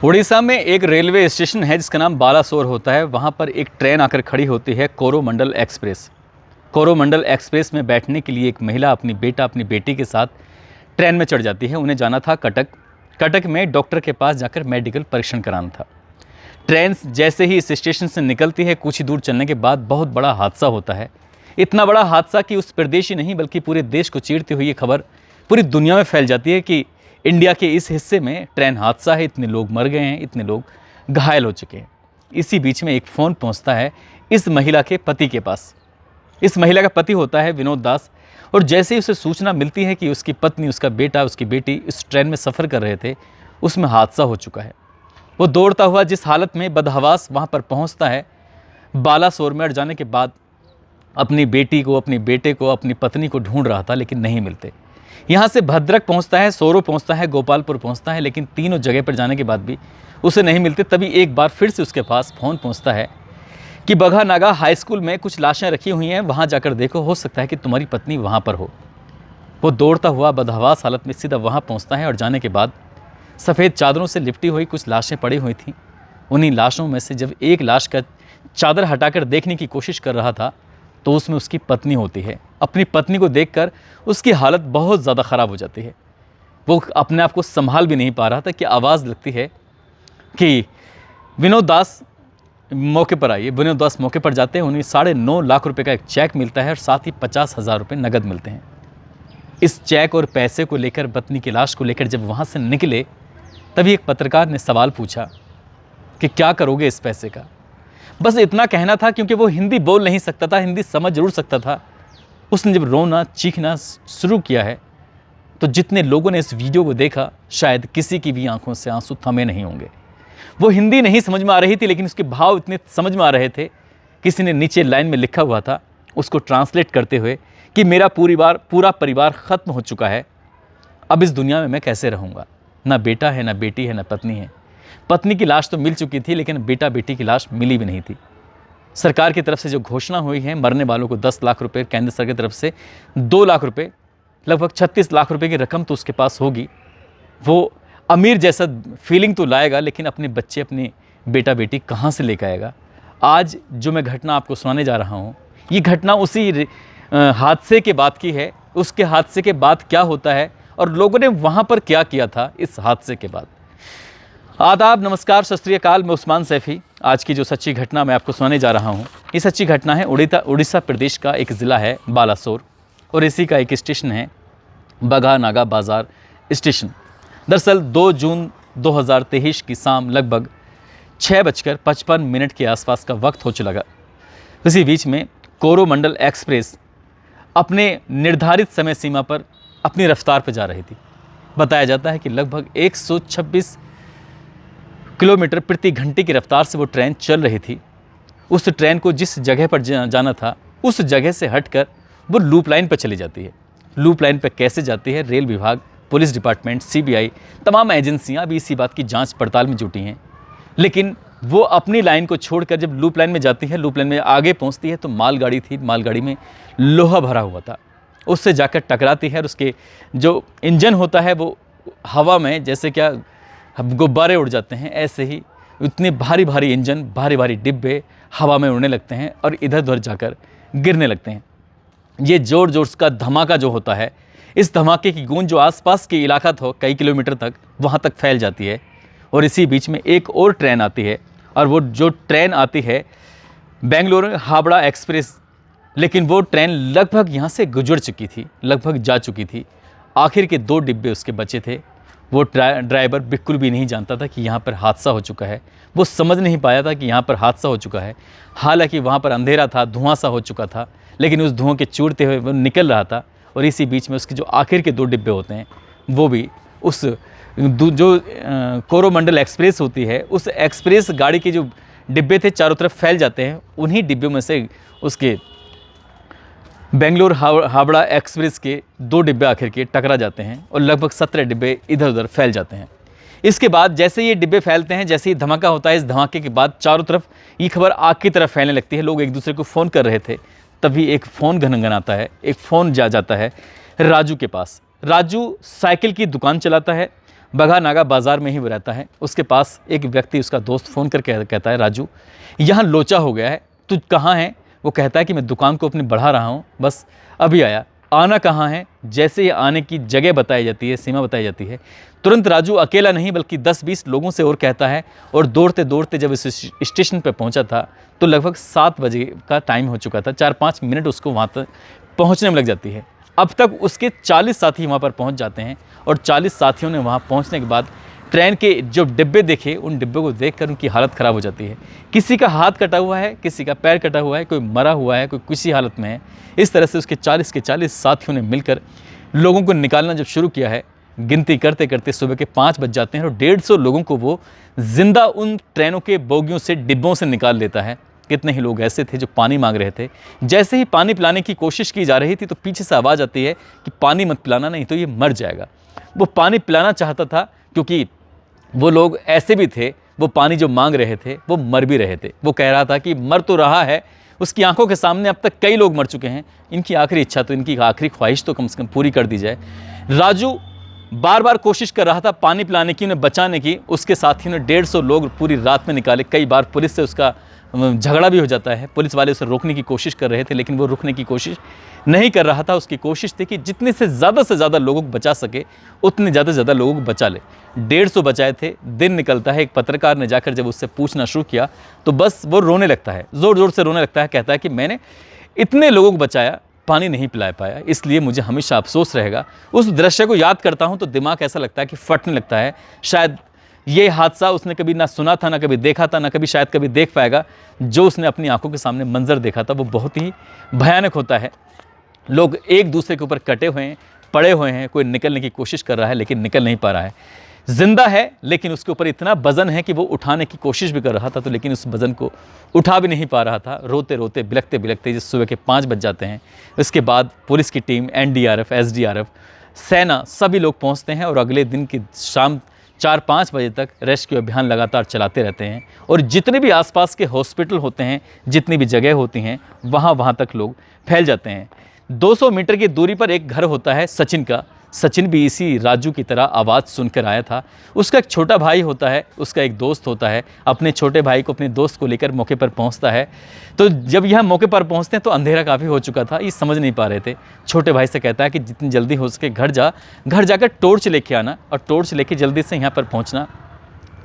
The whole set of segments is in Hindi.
उड़ीसा में एक रेलवे स्टेशन है जिसका नाम बालासोर होता है। वहाँ पर एक ट्रेन आकर खड़ी होती है, कोरोमंडल एक्सप्रेस। कोरोमंडल एक्सप्रेस में बैठने के लिए एक महिला अपनी बेटी के साथ ट्रेन में चढ़ जाती है। उन्हें जाना था कटक। कटक में डॉक्टर के पास जाकर मेडिकल परीक्षण कराना था। ट्रेन जैसे ही इस स्टेशन से निकलती है, कुछ ही दूर चलने के बाद बहुत बड़ा हादसा होता है। इतना बड़ा हादसा कि उस प्रदेश ही नहीं बल्कि पूरे देश को चीरती हुई ये खबर पूरी दुनिया में फैल जाती है कि इंडिया के इस हिस्से में ट्रेन हादसा है, इतने लोग मर गए हैं, इतने लोग घायल हो चुके हैं। इसी बीच में एक फ़ोन पहुंचता है इस महिला के पति के पास। इस महिला का पति होता है विनोद दास, और जैसे ही उसे सूचना मिलती है कि उसकी पत्नी, उसका बेटा, उसकी बेटी इस ट्रेन में सफ़र कर रहे थे, उसमें हादसा हो चुका है। वो दौड़ता हुआ जिस हालत में बदहवास वहाँ पर पहुँचता है, बालासोर में अड़ जाने के बाद अपनी बेटी को, अपने बेटे को, अपनी पत्नी को ढूंढ रहा था लेकिन नहीं मिलते। यहाँ से भद्रक पहुँचता है, सोरो पहुँचता है, गोपालपुर पहुँचता है, लेकिन तीनों जगह पर जाने के बाद भी उसे नहीं मिलते। तभी एक बार फिर से उसके पास फ़ोन पहुँचता है कि बघा नागा हाई स्कूल में कुछ लाशें रखी हुई हैं, वहाँ जाकर देखो, हो सकता है कि तुम्हारी पत्नी वहाँ पर हो। वो दौड़ता हुआ बदहवास हालत में सीधा वहाँ पहुँचता है और जाने के बाद सफ़ेद चादरों से लिपटी हुई कुछ लाशें पड़ी हुई थीं। उन्हीं लाशों में से जब एक लाश का चादर हटाकर देखने की कोशिश कर रहा था तो उसमें उसकी पत्नी होती है। अपनी पत्नी को देखकर उसकी हालत बहुत ज़्यादा ख़राब हो जाती है। वो अपने आप को संभाल भी नहीं पा रहा था कि आवाज़ लगती है कि विनोद दास मौके पर आइए। विनोद दास मौके पर जाते हैं। उन्हें 9.5 लाख रुपए का एक चेक मिलता है और साथ ही 50,000 रुपये नगद मिलते हैं। इस चेक और पैसे को लेकर, पत्नी की लाश को लेकर जब वहाँ से निकले, तभी एक पत्रकार ने सवाल पूछा कि क्या करोगे इस पैसे का। बस इतना कहना था, क्योंकि वो हिंदी बोल नहीं सकता था, हिंदी समझ जरूर सकता था। उसने जब रोना चीखना शुरू किया है तो जितने लोगों ने इस वीडियो को देखा, शायद किसी की भी आंखों से आंसू थमे नहीं होंगे। वो हिंदी नहीं समझ में आ रही थी, लेकिन उसके भाव इतने समझ में आ रहे थे। किसी ने नीचे लाइन में लिखा हुआ था, उसको ट्रांसलेट करते हुए, कि मेरा पूरा परिवार ख़त्म हो चुका है, अब इस दुनिया में मैं कैसे रहूँगा। ना बेटा है, ना बेटी है, ना पत्नी है। पत्नी की लाश तो मिल चुकी थी, लेकिन बेटा बेटी की लाश मिली भी नहीं थी। सरकार की तरफ से जो घोषणा हुई है, मरने वालों को 10 लाख रुपए, केंद्र सरकार की तरफ से 2 लाख रुपए, लगभग 36 लाख रुपए की रकम तो उसके पास होगी। वो अमीर जैसा फीलिंग तो लाएगा, लेकिन अपने बच्चे, अपने बेटा बेटी कहाँ से लेकर आएगा। आज जो मैं घटना आपको सुनाने जा रहा हूँ, ये घटना उसी हादसे के बाद की है। उसके हादसे के बाद क्या होता है और लोगों ने वहाँ पर क्या किया था इस हादसे के बाद। आदाब, नमस्कार, सत श्री अकाल। मैं उस्मान सैफी। आज की जो सच्ची घटना मैं आपको सुनाने जा रहा हूँ, ये सच्ची घटना है उड़ीसा प्रदेश का एक ज़िला है बालासोर, और इसी का एक स्टेशन है बघा नागा बाज़ार स्टेशन। दरअसल 2 जून 2023 की शाम लगभग 6:55 के आसपास का वक्त हो चला। इसी बीच में कोरोमंडल एक्सप्रेस अपने निर्धारित समय सीमा पर अपनी रफ्तार पर जा रही थी। बताया जाता है कि लगभग 126 किलोमीटर प्रति घंटे की रफ्तार से वो ट्रेन चल रही थी। उस ट्रेन को जिस जगह पर जाना था, उस जगह से हटकर वो लूप लाइन पर चली जाती है। लूप लाइन पर कैसे जाती है, रेल विभाग, पुलिस डिपार्टमेंट, सीबीआई, तमाम एजेंसियां भी इसी बात की जांच पड़ताल में जुटी हैं। लेकिन वो अपनी लाइन को छोड़कर जब लूप लाइन में जाती है, लूप लाइन में आगे पहुंचती है तो मालगाड़ी थी, मालगाड़ी में लोहा भरा हुआ था, उससे जाकर टकराती है और उसके जो इंजन होता है वो हवा में, जैसे क्या गुब्बारे उड़ जाते हैं, ऐसे ही इतने भारी भारी इंजन, भारी भारी डिब्बे हवा में उड़ने लगते हैं और इधर उधर जाकर गिरने लगते हैं। ये ज़ोर ज़ोर का धमाका जो होता है, इस धमाके की गूंज जो आसपास के इलाका था कई किलोमीटर तक, वहाँ तक फैल जाती है। और इसी बीच में एक और ट्रेन आती है, और वो जो ट्रेन आती है बेंगलुरु हावड़ा एक्सप्रेस, लेकिन वो ट्रेन लगभग यहाँ से गुजर चुकी थी, लगभग जा चुकी थी। आखिर के 2 डिब्बे उसके बचे थे। वो ड्राइवर बिल्कुल भी नहीं जानता था कि यहाँ पर हादसा हो चुका है। वो समझ नहीं पाया था कि यहाँ पर हादसा हो चुका है। हालांकि वहाँ पर अंधेरा था, धुआं सा हो चुका था, लेकिन उस धुआं के चूरते हुए वो निकल रहा था। और इसी बीच में उसके जो आखिर के 2 डिब्बे होते हैं, वो भी उस जो कोरोमंडल एक्सप्रेस होती है, उस एक्सप्रेस गाड़ी के जो डिब्बे थे चारों तरफ फैल जाते हैं। उन्हीं डिब्बों में से उसके बेंगलुरु हावड़ा एक्सप्रेस के 2 डिब्बे आखिर के टकरा जाते हैं और लगभग 17 डिब्बे इधर उधर फैल जाते हैं। इसके बाद जैसे ये डिब्बे फैलते हैं, जैसे ही धमाका होता है, इस धमाके के बाद चारों तरफ ये खबर आग की तरफ फैलने लगती है। लोग एक दूसरे को फ़ोन कर रहे थे, तभी एक फ़ोन घनघनाता है। एक फ़ोन जाता है राजू के पास। राजू साइकिल की दुकान चलाता है। बघा नागा बाज़ार में ही वो रहता है। उसके पास एक व्यक्ति, उसका दोस्त फ़ोन करके कहता है, राजू यहाँ लोचा हो गया है, तू कहाँ है? वो कहता है कि मैं दुकान को अपनी बढ़ा रहा हूँ, बस अभी आया। आना कहाँ है? जैसे ही आने की जगह बताई जाती है, सीमा बताई जाती है, तुरंत राजू अकेला नहीं बल्कि 10-20 लोगों से और कहता है, और दौड़ते दौड़ते जब इस स्टेशन पर पहुंचा था तो लगभग 7 बजे का टाइम हो चुका था। 4-5 मिनट उसको वहाँ तक पहुँचने में लग जाती है। अब तक उसके 40 साथी वहाँ पर पहुँच जाते हैं और 40 साथियों ने वहाँ पहुँचने के बाद ट्रेन के जो डिब्बे देखे, उन डिब्बों को देखकर उनकी हालत ख़राब हो जाती है। किसी का हाथ कटा हुआ है, किसी का पैर कटा हुआ है, कोई मरा हुआ है, कोई किसी हालत में है। इस तरह से उसके 40 के 40 साथियों ने मिलकर लोगों को निकालना जब शुरू किया है, गिनती करते करते सुबह के 5 बज जाते हैं और 150 लोगों को वो जिंदा उन ट्रेनों के बोगियों से, डिब्बों से निकाल लेता है। कितने ही लोग ऐसे थे जो पानी मांग रहे थे। जैसे ही पानी पिलाने की कोशिश की जा रही थी तो पीछे से आवाज़ आती है कि पानी मत पिलाना, नहीं तो ये मर जाएगा। वो पानी पिलाना चाहता था क्योंकि वो लोग ऐसे भी थे, वो पानी जो मांग रहे थे वो मर भी रहे थे। वो कह रहा था कि मर तो रहा है, उसकी आंखों के सामने अब तक कई लोग मर चुके हैं, इनकी आखिरी इच्छा तो, इनकी आखिरी ख्वाहिश तो कम से कम पूरी कर दी जाए। राजू बार बार कोशिश कर रहा था पानी पिलाने की, उन्हें बचाने की। उसके साथियों ने 150 लोग पूरी रात में निकाले। कई बार पुलिस से उसका झगड़ा भी हो जाता है। पुलिस वाले उसे रोकने की कोशिश कर रहे थे लेकिन वो रुकने की कोशिश नहीं कर रहा था। उसकी कोशिश थी कि जितने से ज़्यादा लोगों को बचा सके उतने ज़्यादा से ज़्यादा लोगों को बचा ले। 150 बचाए थे। दिन निकलता है। एक पत्रकार ने जाकर जब उससे पूछना शुरू किया तो बस वो रोने लगता है, ज़ोर ज़ोर से रोने लगता है। कहता है कि मैंने इतने लोगों को बचाया, पानी नहीं पिला पाया, इसलिए मुझे हमेशा अफसोस रहेगा। उस दृश्य को याद करता हूँ तो दिमाग ऐसा लगता है कि फटने लगता है। शायद ये हादसा उसने कभी ना सुना था, ना कभी देखा था, ना कभी शायद कभी देख पाएगा। जो उसने अपनी आंखों के सामने मंजर देखा था वो बहुत ही भयानक होता है। लोग एक दूसरे के ऊपर कटे हुए हैं, पड़े हुए हैं। कोई निकलने की कोशिश कर रहा है लेकिन निकल नहीं पा रहा है। जिंदा है लेकिन उसके ऊपर इतना वजन है कि वो उठाने की कोशिश भी कर रहा था तो लेकिन उस वजन को उठा भी नहीं पा रहा था। रोते रोते, बिलखते बिलखते जिस सुबह के 5 बज जाते हैं, उसके बाद पुलिस की टीम, NDRF, SDRF, सेना, सभी लोग पहुंचते हैं और अगले दिन की शाम 4-5 बजे तक रेस्क्यू अभियान लगातार चलाते रहते हैं। और जितने भी आसपास के हॉस्पिटल होते हैं, जितनी भी जगह होती हैं, वहाँ तक लोग फैल जाते हैं। 200 मीटर की दूरी पर एक घर होता है सचिन का। सचिन भी इसी राजू की तरह आवाज़ सुनकर आया था। उसका एक छोटा भाई होता है, उसका एक दोस्त होता है। अपने छोटे भाई को, अपने दोस्त को लेकर मौके पर पहुंचता है। तो जब यह मौके पर पहुंचते हैं तो अंधेरा काफ़ी हो चुका था, ये समझ नहीं पा रहे थे। छोटे भाई से कहता है कि जितनी जल्दी हो सके घर जाकर टॉर्च लेके आना और टॉर्च लेके जल्दी से यहाँ पर पहुँचना।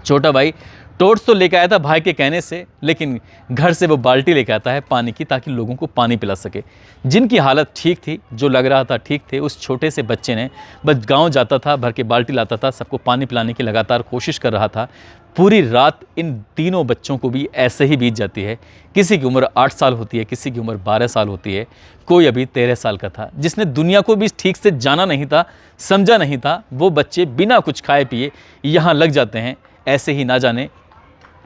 छोटा भाई टॉर्च तो लेकर आया था भाई के कहने से, लेकिन घर से वो बाल्टी लेकर आता है पानी की, ताकि लोगों को पानी पिला सके। जिनकी हालत ठीक थी, जो लग रहा था ठीक थे, उस छोटे से बच्चे ने बस गांव जाता था, भर के बाल्टी लाता था, सबको पानी पिलाने की लगातार कोशिश कर रहा था। पूरी रात इन तीनों बच्चों को भी ऐसे ही बीत जाती है। किसी की उम्र 8 साल होती है, किसी की उम्र 12 साल होती है, कोई अभी 13 साल का था। जिसने दुनिया को भी ठीक से जाना नहीं था, समझा नहीं था, वो बच्चे बिना कुछ खाए पिए यहाँ लग जाते हैं। ऐसे ही ना जाने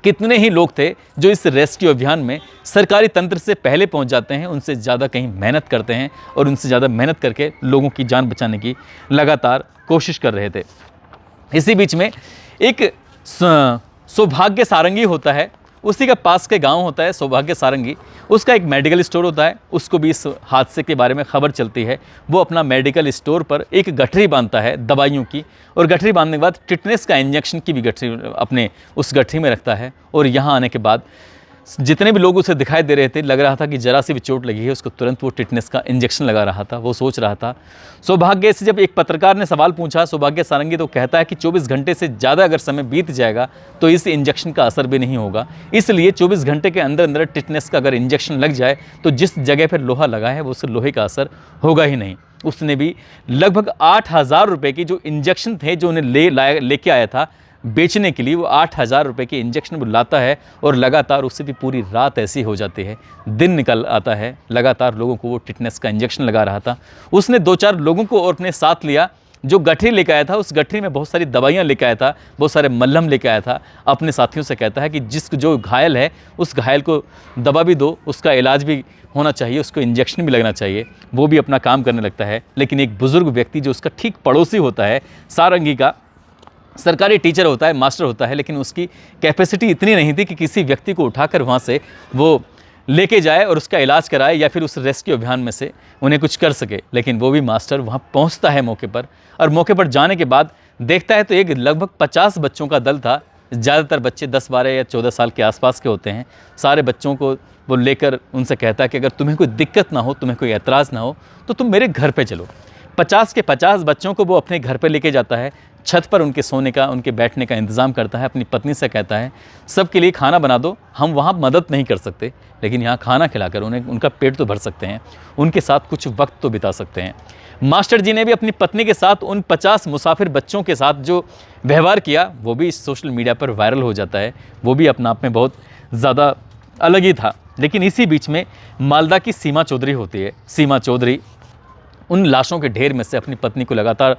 कितने ही लोग थे जो इस रेस्क्यू अभियान में सरकारी तंत्र से पहले पहुंच जाते हैं, उनसे ज़्यादा कहीं मेहनत करते हैं और उनसे ज़्यादा मेहनत करके लोगों की जान बचाने की लगातार कोशिश कर रहे थे। इसी बीच में एक सौभाग्य सारंगी होता है, उसी का पास के गांव होता है सौभाग्य सारंगी। उसका एक मेडिकल स्टोर होता है। उसको भी इस हादसे के बारे में खबर चलती है। वो अपना मेडिकल स्टोर पर एक गठरी बांधता है दवाइयों की, और गठरी बांधने के बाद टिटनेस का इंजेक्शन की भी गठरी अपने उस गठरी में रखता है। और यहाँ आने के बाद जितने भी लोग उसे दिखाई दे रहे थे, लग रहा था कि जरा सी भी चोट लगी है, उसको तुरंत वो टिटनेस का इंजेक्शन लगा रहा था। वो सोच रहा था। सौभाग्य से जब एक पत्रकार ने सवाल पूछा सौभाग्य सारंगी, तो कहता है कि 24 घंटे से ज़्यादा अगर समय बीत जाएगा तो इस इंजेक्शन का असर भी नहीं होगा, इसलिए 24 घंटे के अंदर अंदर टिटनेस का अगर इंजेक्शन लग जाए तो जिस जगह पर लोहा लगा है वो उस लोहे का असर होगा ही नहीं। उसने भी लगभग 8,000 रुपये की जो इंजेक्शन थे, जो उन्हें लेके आया था बेचने के लिए, वो 8,000 रुपये के इंजेक्शन वो लाता है और लगातार उससे भी पूरी रात ऐसी हो जाती है। दिन निकल आता है, लगातार लोगों को वो टिटनेस का इंजेक्शन लगा रहा था। उसने 2-4 लोगों को और अपने साथ लिया। जो गठरी लेकर आया था, उस गठरी में बहुत सारी दवाइयाँ लेकर आया था, बहुत सारे मल्हम लेकर आया था। अपने साथियों से कहता है कि जो घायल है उस घायल को दवा भी दो, उसका इलाज भी होना चाहिए, उसको इंजेक्शन भी लगना चाहिए। वो भी अपना काम करने लगता है। लेकिन एक बुज़ुर्ग व्यक्ति जो उसका ठीक पड़ोसी होता है, सारंगी का सरकारी टीचर होता है, मास्टर होता है, लेकिन उसकी कैपेसिटी इतनी नहीं थी कि किसी व्यक्ति को उठाकर वहाँ से वो लेके जाए और उसका इलाज कराए या फिर उस रेस्क्यू अभियान में से उन्हें कुछ कर सके। लेकिन वो भी मास्टर वहाँ पहुँचता है मौके पर, और मौके पर जाने के बाद देखता है तो एक लगभग 50 बच्चों का दल था। ज़्यादातर बच्चे 10, 12 या 14 साल के आसपास के होते हैं। सारे बच्चों को वो लेकर उनसे कहता है कि अगर तुम्हें कोई दिक्कत ना हो, तुम्हें कोई एतराज़ ना हो, तो तुम मेरे घर पे चलो। 50 के 50 बच्चों को वो अपने घर पे लेके जाता है। छत पर उनके सोने का, उनके बैठने का इंतज़ाम करता है। अपनी पत्नी से कहता है सबके लिए खाना बना दो, हम वहाँ मदद नहीं कर सकते, लेकिन यहाँ खाना खिलाकर उन्हें उनका पेट तो भर सकते हैं, उनके साथ कुछ वक्त तो बिता सकते हैं। मास्टर जी ने भी अपनी पत्नी के साथ उन 50 मुसाफिर बच्चों के साथ जो व्यवहार किया, वो भी सोशल मीडिया पर वायरल हो जाता है। वो भी अपना आप में बहुत ज़्यादा अलग ही था। लेकिन इसी बीच में मालदा की सीमा चौधरी होती है। सीमा चौधरी उन लाशों के ढेर में से अपनी पत्नी को लगातार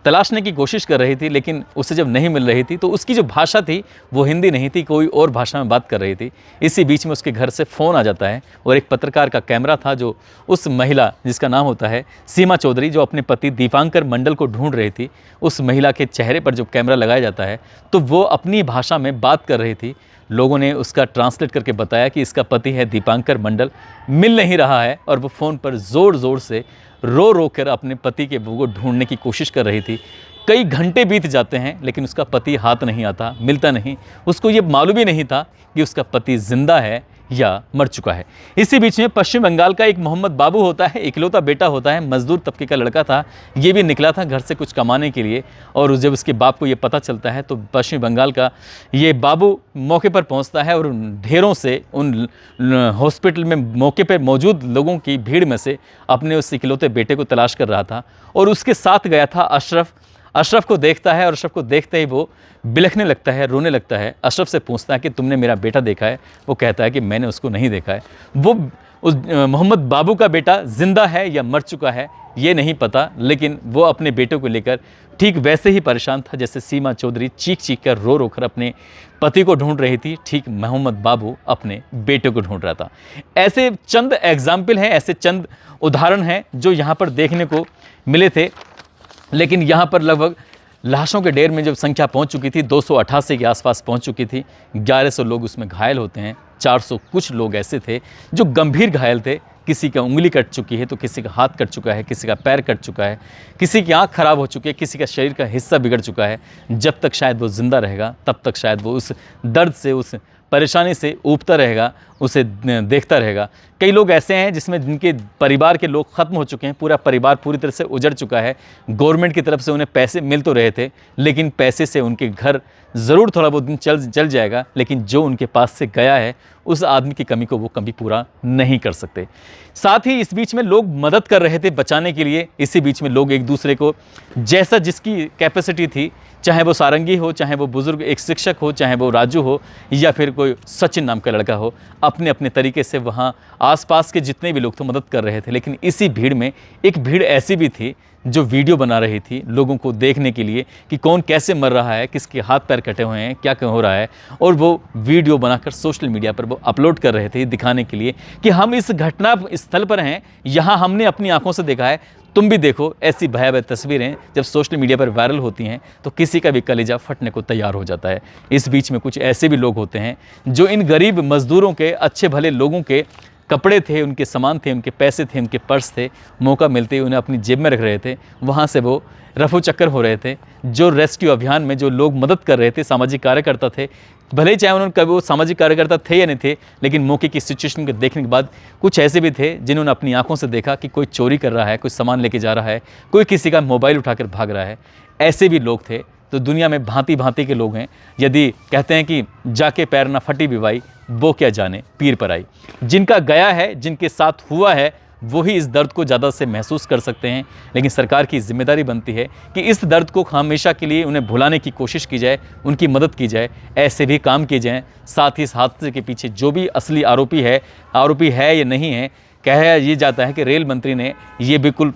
तलाशने की कोशिश कर रही थी, लेकिन उसे जब नहीं मिल रही थी तो उसकी जो भाषा थी वो हिंदी नहीं थी, कोई और भाषा में बात कर रही थी। इसी बीच में उसके घर से फ़ोन आ जाता है और एक पत्रकार का कैमरा था जो उस महिला, जिसका नाम होता है सीमा चौधरी, जो अपने पति दीपांकर मंडल को ढूंढ रही थी, उस महिला के चेहरे पर जब कैमरा लगाया जाता है तो वो अपनी भाषा में बात कर रही थी। लोगों ने उसका ट्रांसलेट करके बताया कि इसका पति है दीपांकर मंडल, मिल नहीं रहा है, और वो फ़ोन पर ज़ोर ज़ोर से रो रो कर अपने पति के को ढूंढने की कोशिश कर रही थी। कई घंटे बीत जाते हैं लेकिन उसका पति हाथ नहीं आता, मिलता नहीं। उसको ये मालूम ही नहीं था कि उसका पति जिंदा है या मर चुका है। इसी बीच में पश्चिम बंगाल का एक मोहम्मद बाबू होता है, इकलौता बेटा होता है, मजदूर तबके का लड़का था। ये भी निकला था घर से कुछ कमाने के लिए, और जब उसके बाप को ये पता चलता है तो पश्चिम बंगाल का ये बाबू मौके पर पहुंचता है और ढेरों से उन हॉस्पिटल में मौके पर मौजूद लोगों की भीड़ में से अपने उस इकलौते बेटे को तलाश कर रहा था। और उसके साथ गया था अशरफ। अशरफ को देखता है और अशरफ को देखते ही वो बिलखने लगता है, रोने लगता है। अशरफ से पूछता है कि तुमने मेरा बेटा देखा है? वो कहता है कि मैंने उसको नहीं देखा है। वो उस मोहम्मद बाबू का बेटा जिंदा है या मर चुका है ये नहीं पता, लेकिन वो अपने बेटे को लेकर ठीक वैसे ही परेशान था जैसे सीमा चौधरी चीख चीख कर रो रो कर अपने पति को ढूंढ रही थी, ठीक मोहम्मद बाबू अपने बेटे को ढूंढ रहा था। ऐसे चंद एग्जाम्पल हैं, ऐसे चंद उदाहरण हैं जो यहाँ पर देखने को मिले थे। लेकिन यहाँ पर लगभग लाशों के ढेर में जब संख्या पहुँच चुकी थी, 288 के आसपास पहुँच चुकी थी। 1100 लोग उसमें घायल होते हैं। 400 कुछ लोग ऐसे थे जो गंभीर घायल थे। किसी का उंगली कट चुकी है तो किसी का हाथ कट चुका है, किसी का पैर कट चुका है, किसी की आंख खराब हो चुकी है, किसी का शरीर का हिस्सा बिगड़ चुका है। जब तक शायद वो ज़िंदा रहेगा तब तक शायद वो उस दर्द से, उस परेशानी से ऊबता रहेगा, उसे देखता रहेगा। कई लोग ऐसे हैं जिसमें जिनके परिवार के लोग ख़त्म हो चुके हैं, पूरा परिवार पूरी तरह से उजड़ चुका है। गवर्नमेंट की तरफ से उन्हें पैसे मिल तो रहे थे, लेकिन पैसे से उनके घर ज़रूर थोड़ा बहुत दिन चल जाएगा, लेकिन जो उनके पास से गया है उस आदमी की कमी को वो कभी पूरा नहीं कर सकते। साथ ही इस बीच में लोग मदद कर रहे थे बचाने के लिए। इसी बीच में लोग एक दूसरे को जैसा जिसकी कैपेसिटी थी, चाहे वो सारंगी हो, चाहे वो बुज़ुर्ग एक शिक्षक हो, चाहे वो राजू हो, या फिर कोई सचिन नाम का लड़का हो, अपने अपने तरीके से वहाँ आसपास के जितने भी लोग थे मदद कर रहे थे। लेकिन इसी भीड़ में एक भीड़ ऐसी भी थी जो वीडियो बना रही थी लोगों को देखने के लिए कि कौन कैसे मर रहा है, किसके हाथ पैर कटे हुए हैं, क्या क्या हो रहा है, और वो वीडियो बनाकर सोशल मीडिया पर वो अपलोड कर रहे थे दिखाने के लिए कि हम इस घटना स्थल पर हैं, यहाँ हमने अपनी आंखों से देखा है, तुम भी देखो। ऐसी भयावह तस्वीरें जब सोशल मीडिया पर वायरल होती हैं तो किसी का भी कलेजा फटने को तैयार हो जाता है। इस बीच में कुछ ऐसे भी लोग होते हैं जो इन गरीब मजदूरों के, अच्छे भले लोगों के कपड़े थे, उनके सामान थे, उनके पैसे थे, उनके पर्स थे, मौका मिलते ही उन्हें अपनी जेब में रख रहे थे। वहाँ से वो रफू चक्कर हो रहे थे। जो रेस्क्यू अभियान में जो लोग मदद कर रहे थे, सामाजिक कार्यकर्ता थे, भले ही चाहे उन्होंने कभी वो सामाजिक कार्यकर्ता थे या नहीं थे, लेकिन मौके की सिचुएशन को देखने के बाद कुछ ऐसे भी थे जिन्होंने अपनी आंखों से देखा कि कोई चोरी कर रहा है, कोई सामान लेके जा रहा है, कोई किसी का मोबाइल उठाकर भाग रहा है। ऐसे भी लोग थे। तो दुनिया में भांति भांति के लोग हैं। यदि कहते हैं कि जाके पैर ना फटी बिवाई, वो क्या जाने पीर पर आई। जिनका गया है, जिनके साथ हुआ है, वो ही इस दर्द को ज़्यादा से महसूस कर सकते हैं। लेकिन सरकार की जिम्मेदारी बनती है कि इस दर्द को हमेशा के लिए उन्हें भुलाने की कोशिश की जाए, उनकी मदद की जाए, ऐसे भी काम किए जाएँ। साथ ही इस हादसे के पीछे जो भी असली आरोपी है या नहीं है, कहा ये जाता है कि रेल मंत्री ने ये बिल्कुल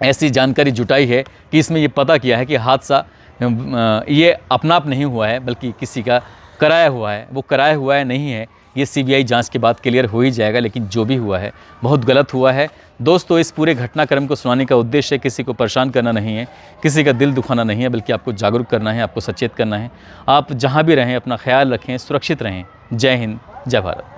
ऐसी जानकारी जुटाई है कि इसमें ये पता किया है कि हादसा ये अपना आप नहीं हुआ है, बल्कि किसी का कराया हुआ है। वो कराया हुआ है नहीं है, ये सीबीआई जांच के बाद क्लियर हो ही जाएगा। लेकिन जो भी हुआ है बहुत गलत हुआ है। दोस्तों, इस पूरे घटनाक्रम को सुनाने का उद्देश्य किसी को परेशान करना नहीं है, किसी का दिल दुखाना नहीं है, बल्कि आपको जागरूक करना है, आपको सचेत करना है। आप जहाँ भी रहें अपना ख्याल रखें, सुरक्षित रहें। जय हिंद, जय भारत।